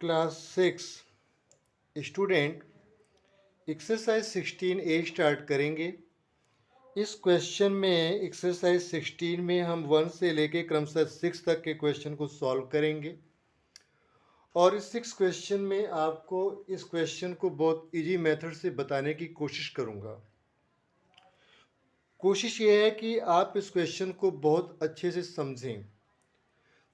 Class 6 student exercise 16A start करेंगे। इस question में एक्सरसाइज 16 में हम 1 से लेके क्रमशः 6 तक के क्वेश्चन को सॉल्व करेंगे और इस 6 क्वेश्चन में आपको इस क्वेश्चन को बहुत इजी मेथड से बताने की कोशिश करूँगा। कोशिश ये है कि आप इस क्वेश्चन को बहुत अच्छे से समझें।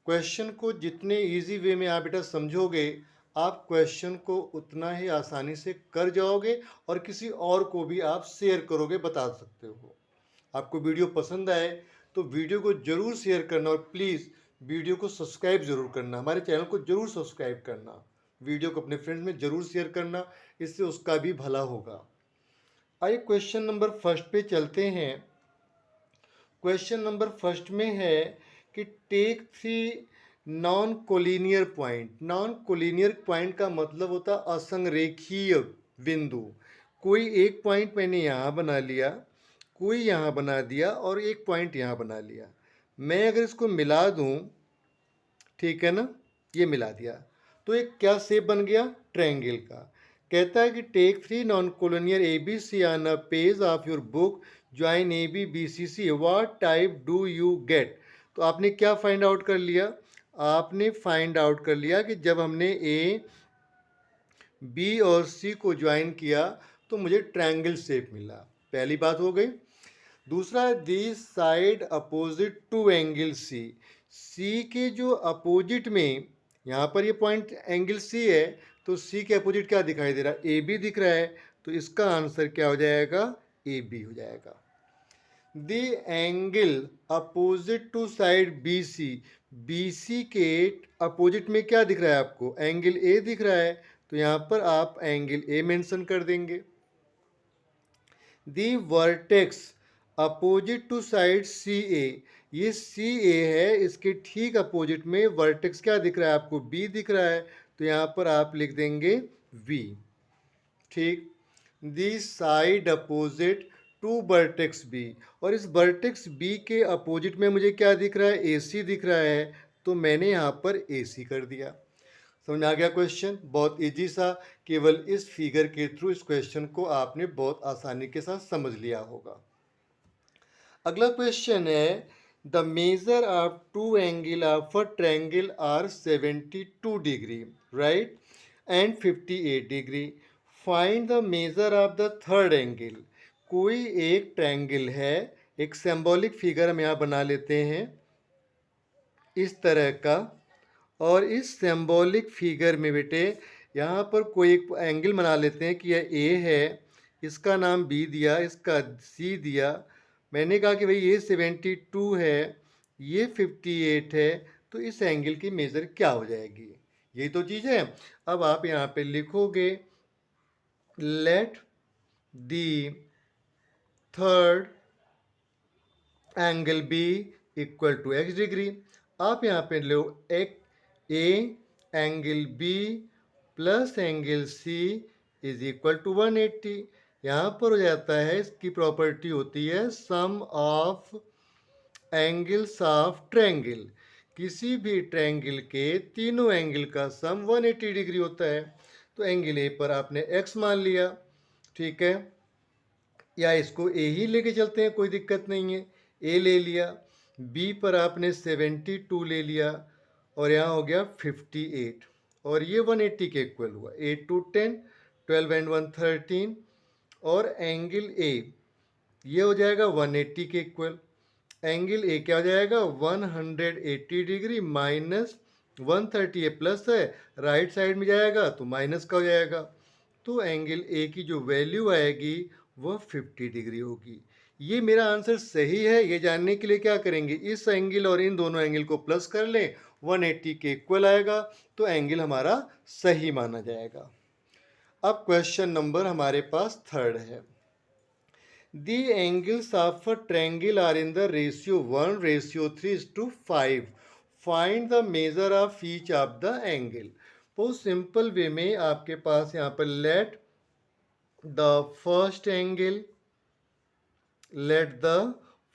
क्वेश्चन को जितने इजी वे में आप बेटा समझोगे, आप क्वेश्चन को उतना ही आसानी से कर जाओगे और किसी और को भी आप शेयर करोगे, बता सकते हो। आपको वीडियो पसंद आए तो वीडियो को जरूर शेयर करना और प्लीज़ वीडियो को सब्सक्राइब जरूर करना, हमारे चैनल को जरूर सब्सक्राइब करना, वीडियो को अपने फ्रेंड्स में जरूर शेयर करना, इससे उसका भी भला होगा। आइए क्वेश्चन नंबर फर्स्ट पे चलते हैं। क्वेश्चन नंबर फर्स्ट में है कि take 3 non collinear point. Non collinear point का मतलब होता है असंरेखीय बिंदु। कोई एक पॉइंट मैंने यहाँ बना लिया, कोई यहाँ बना दिया और एक पॉइंट यहाँ बना लिया। मैं अगर इसको मिला दूँ, ठीक है ना, ये मिला दिया तो एक क्या शेप बन गया, ट्रायंगल का। कहता है कि take 3 non collinear ABC on a page of your book, join ABBCC, what type do you get. तो आपने क्या फाइंड आउट कर लिया, आपने फाइंड आउट कर लिया कि जब हमने A, B और C को ज्वाइन किया तो मुझे ट्रायंगल शेप मिला। पहली बात हो गई। दूसरा, this side opposite to angle C. C के जो अपोजिट में, यहाँ पर ये पॉइंट एंगल सी है तो सी के अपोजिट क्या दिखाई दे रहा है, ए बी दिख रहा है, तो इसका आंसर क्या हो जाएगा, ए बी हो जाएगा। The angle opposite to side B C, B C के अपोजिट में क्या दिख रहा है आपको, एंगल ए दिख रहा है, तो यहाँ पर आप एंगल ए मेंशन कर देंगे। दी वर्टेक्स अपोजिट टू साइड सी ए, ये सी ए है, इसके ठीक अपोजिट में वर्टेक्स क्या दिख रहा है आपको, बी दिख रहा है, तो यहाँ पर आप लिख देंगे वी। ठीक। The side opposite to vertex B, और इस वर्टेक्स बी के अपोजिट में मुझे क्या दिख रहा है, ए सी दिख रहा है, तो मैंने यहाँ पर ए सी कर दिया। समझ आ गया क्वेश्चन, बहुत इजी सा। केवल इस फिगर के थ्रू इस क्वेश्चन को आपने बहुत आसानी के साथ समझ लिया होगा। अगला क्वेश्चन है, the measure of two angle of a triangle are 72 degree right and 58 degree, find the measure of the third angle. कोई एक ट्रायंगल है, एक सिंबॉलिक फिगर हम यहाँ बना लेते हैं इस तरह का, और इस सिंबॉलिक फिगर में बेटे यहाँ पर कोई एक एंगल बना लेते हैं कि यह ए है, इसका नाम बी दिया, इसका सी दिया। मैंने कहा कि भाई ये 72 है, ये 58 है, तो इस एंगल की मेज़र क्या हो जाएगी, यही तो चीज़ है। अब आप यहाँ पे लिखोगे let the third angle be equal to x degree. आप यहाँ पे लो एक A angle B plus angle C is equal to 180। यहाँ पर हो जाता है, इसकी प्रॉपर्टी होती है सम ऑफ एंगल्स ऑफ ट्रायंगल। किसी भी ट्रायंगल के तीनों एंगल का सम 180 डिग्री होता है। तो एंगल ए पर आपने एक्स मान लिया, ठीक है, या इसको ए ही लेके चलते हैं, कोई दिक्कत नहीं है, ए ले लिया। बी पर आपने 72 ले लिया और यहाँ हो गया 58, और ये 180 के इक्वल हुआ, 8 टू 10, 12 एंड 1 13, और एंगल ए ये हो जाएगा 180 के इक्वल। एंगल ए क्या हो जाएगा, 180 डिग्री माइनस 130 है, प्लस है, राइट साइड में जाएगा तो माइनस का हो जाएगा, तो एंगल ए की जो वैल्यू आएगी वह 50 डिग्री होगी। ये मेरा आंसर सही है, ये जानने के लिए क्या करेंगे, इस एंगल और इन दोनों एंगल को प्लस कर लें, 180 के इक्वल आएगा, तो एंगल हमारा सही माना जाएगा। अब क्वेश्चन नंबर हमारे पास थर्ड है, The angles of a triangle are in the ratio 1:3:5. Find the measure of each of the angle. बहुत सिंपल वे में आपके पास यहाँ पर let the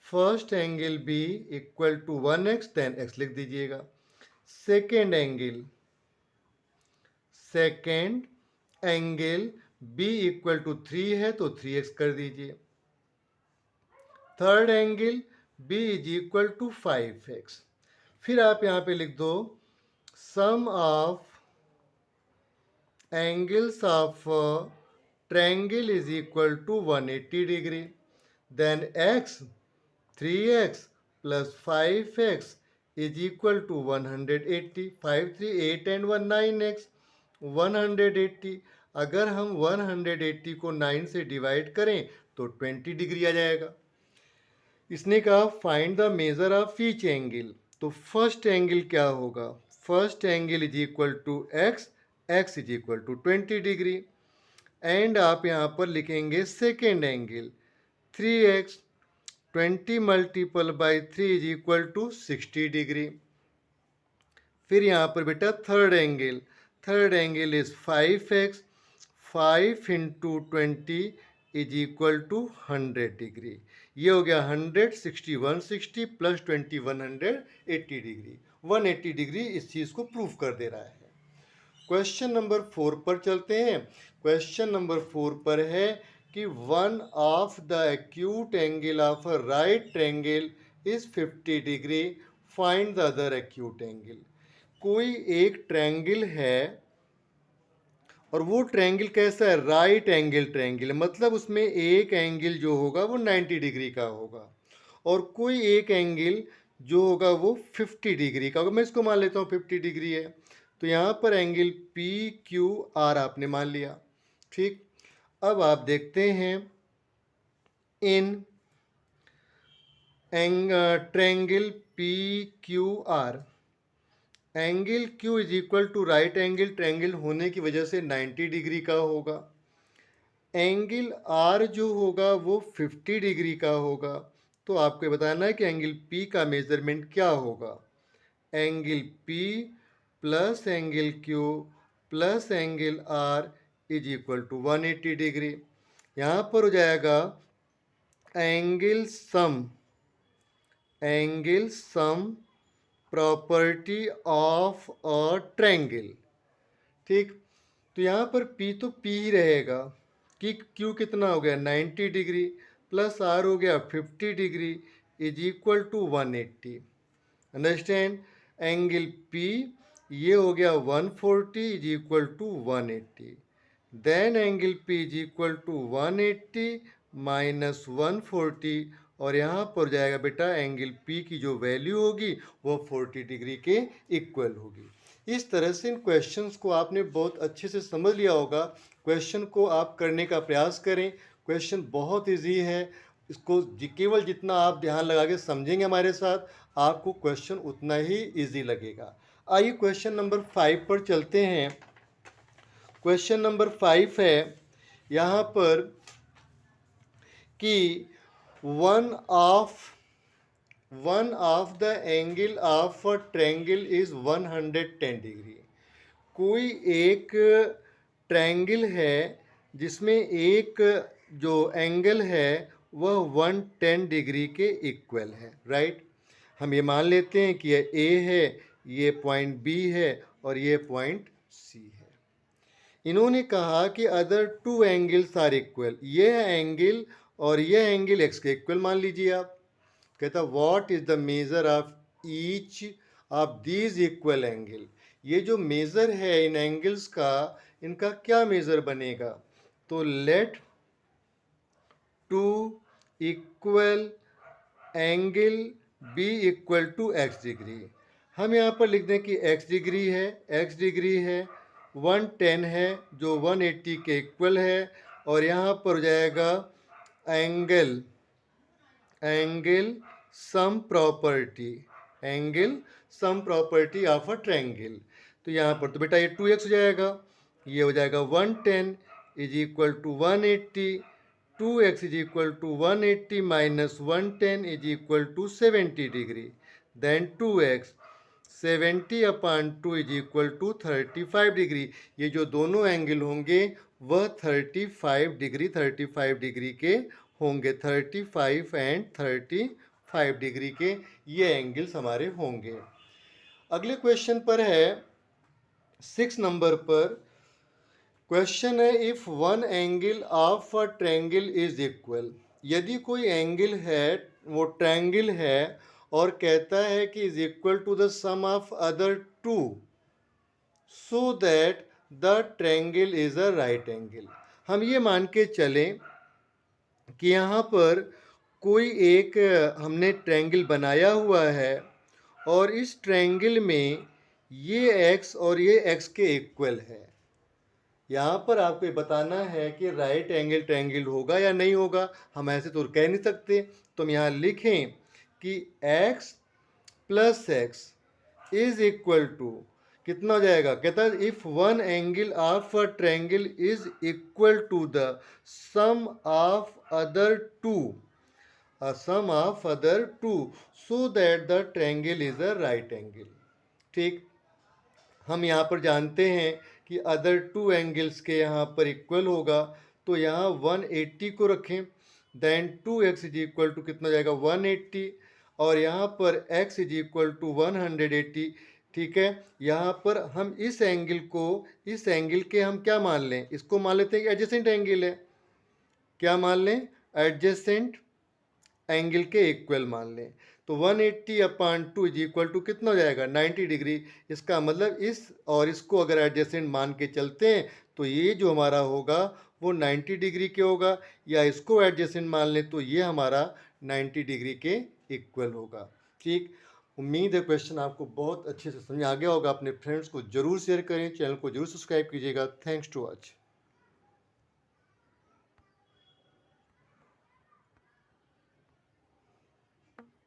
first angle be equal to 1x, then x लिख दीजिएगा। Second angle second angle be equal to 3 है तो 3x कर दीजिए। Third angle be is equal to 5x। फिर आप यहाँ पे लिख दो sum of angles of triangle is equal to 180 degree. Then x 3x plus 5x is equal to 180. 5 3 8 and 1 9x 180। अगर हम 180 को 9 से डिवाइड करें तो 20 डिग्री आ जाएगा। इसने कहा find the measure of each angle. तो फर्स्ट एंगल क्या होगा? First angle is equal to x, x is equal to 20 degree. And आप यहाँ पर लिखेंगे second angle 3x, 20 multiple by 3 is equal to 60 degree. फिर यहाँ पर बेटा third angle is 5x, 5 into 20 is equal to 100 degree. ये हो गया 100, 60 160 प्लस 20 180 डिग्री। 180 डिग्री इस चीज़ को प्रूव कर दे रहा है। क्वेश्चन नंबर 4 पर चलते हैं। क्वेश्चन नंबर 4 पर है कि one of the acute angle of a right triangle is 50 degree, find the other acute angle. कोई एक ट्रायंगल है और वो ट्रायंगल कैसा है? राइट एंगल ट्रायंगल, मतलब उसमें एक एंगल जो होगा वो 90 डिग्री का होगा और कोई एक एंगल जो होगा वो 50 डिग्री का होगा। मैं इसको मान लेता हूँ 50 डिग्री है। तो यहाँ पर एंगल पी क्यू आर आपने मान लिया, ठीक। अब आप देखते हैं in triangle P Q R, angle Q is equal to right angle triangle होने की वजह से 90 डिग्री का होगा। एंगल R जो होगा वो 50 डिग्री का होगा। तो आपको बताना है कि एंगल P का मेजरमेंट क्या होगा। Angle P plus angle Q plus angle R is equal to 180 degree. यहाँ पर हो जाएगा angle sum property of a triangle, ठीक। तो यहाँ पर P तो P ही रहेगा कि Q कितना हो गया 90 डिग्री प्लस R हो गया 50 degree is equal to 180। Understand? Angle P ये हो गया 140 is equal to 180। Then angle P is equal to 180 minus 140 और यहाँ पर जाएगा बेटा एंगल P की जो वैल्यू होगी वो 40 डिग्री के इक्वल होगी। इस तरह से इन क्वेश्चंस को आपने बहुत अच्छे से समझ लिया होगा। क्वेश्चन को आप करने का प्रयास करें। क्वेश्चन बहुत इजी है, इसको केवल जितना आप ध्यान लगा के समझेंगे हमारे साथ, आपको क्वेश्चन उतना ही इजी लगेगा। आइए क्वेश्चन नंबर 5 पर चलते हैं। क्वेश्चन नंबर 5 है यहाँ पर कि one of the angle of a triangle is 110 degree. कोई एक ट्रायंगल है जिसमें एक जो एंगल है वह 110 डिग्री के इक्वल है, राइट। हम ये मान लेते हैं कि ये ए है, ये पॉइंट बी है और ये पॉइंट सी है। इन्होंने कहा कि other two angles are equal, ये एंगल और ये एंगल एक्स के इक्वल मान लीजिए आप। कहता what is the measure of each of these equal angle. ये जो मेजर है इन एंगल्स का, इनका क्या मेजर बनेगा? तो let two equal angle be equal to x degree. हम यहाँ पर लिख दें कि एक्स डिग्री है 110 है जो 180 के इक्वल है और यहाँ पर हो जाएगा angle sum property of a triangle. तो यहाँ पर तो बेटा ये 2x हो जाएगा, ये हो जाएगा 110 is equal to 180, 2x is equal to 180 minus 110 is equal to 70 degree. Then 2x 70 upon 2 is equal to 35 degree. ये जो दोनों एंगल होंगे वह 35 डिग्री के होंगे। 35 एंड 35 डिग्री के ये एंगल्स हमारे होंगे। अगले क्वेश्चन पर है 6 नंबर पर क्वेश्चन है if one angle of a triangle is equal, यदि कोई एंगल है वो ट्रायंगल है और कहता है कि is equal to the sum of other two, so that the triangle is a right angle. हम ये मान के चलें कि यहाँ पर कोई एक हमने ट्रायंगल बनाया हुआ है और इस ट्रायंगल में ये x और ये x के इक्वल है। यहाँ पर आपको ये बताना है कि राइट एंगल ट्रायंगल होगा या नहीं होगा। हम ऐसे तो कह नहीं सकते, तो हम यहाँ लिखें कि x plus x is equal to कितना हो जाएगा, कहता है if one angle of a triangle is equal to the sum of other two, sum of other two, so that the triangle is a right angle. ठीक, हम यहाँ पर जानते हैं कि अदर टू एंगल्स के यहाँ पर इक्वल होगा, तो यहाँ 180 को रखें, then 2x is equal to कितना हो जाएगा 180, और यहाँ पर x इज इक्वल टू 180। ठीक है, यहाँ पर हम इस एंगल को, इस एंगल के हम क्या मान लें, इसको मान लेते हैं कि एडजेसेंट एंगल है। क्या मान लें, एडजेसेंट एंगल के इक्वल मान लें। तो 180/2 इज इक्वल टू कितना हो जाएगा 90 डिग्री। इसका मतलब इस और इसको अगर एडजेसेंट मान के चलते हैं तो ये जो हमारा होगा वो 90 डिग्री के होगा, या इसको एडजेसेंट मान लें तो ये हमारा 90 डिग्री के इक्वल होगा। ठीक, उम्मीद है क्वेश्चन आपको बहुत अच्छे से समझ आ गया होगा। अपने फ्रेंड्स को जरूर शेयर करें, चैनल को जरूर सब्सक्राइब कीजिएगा। Thanks to watch.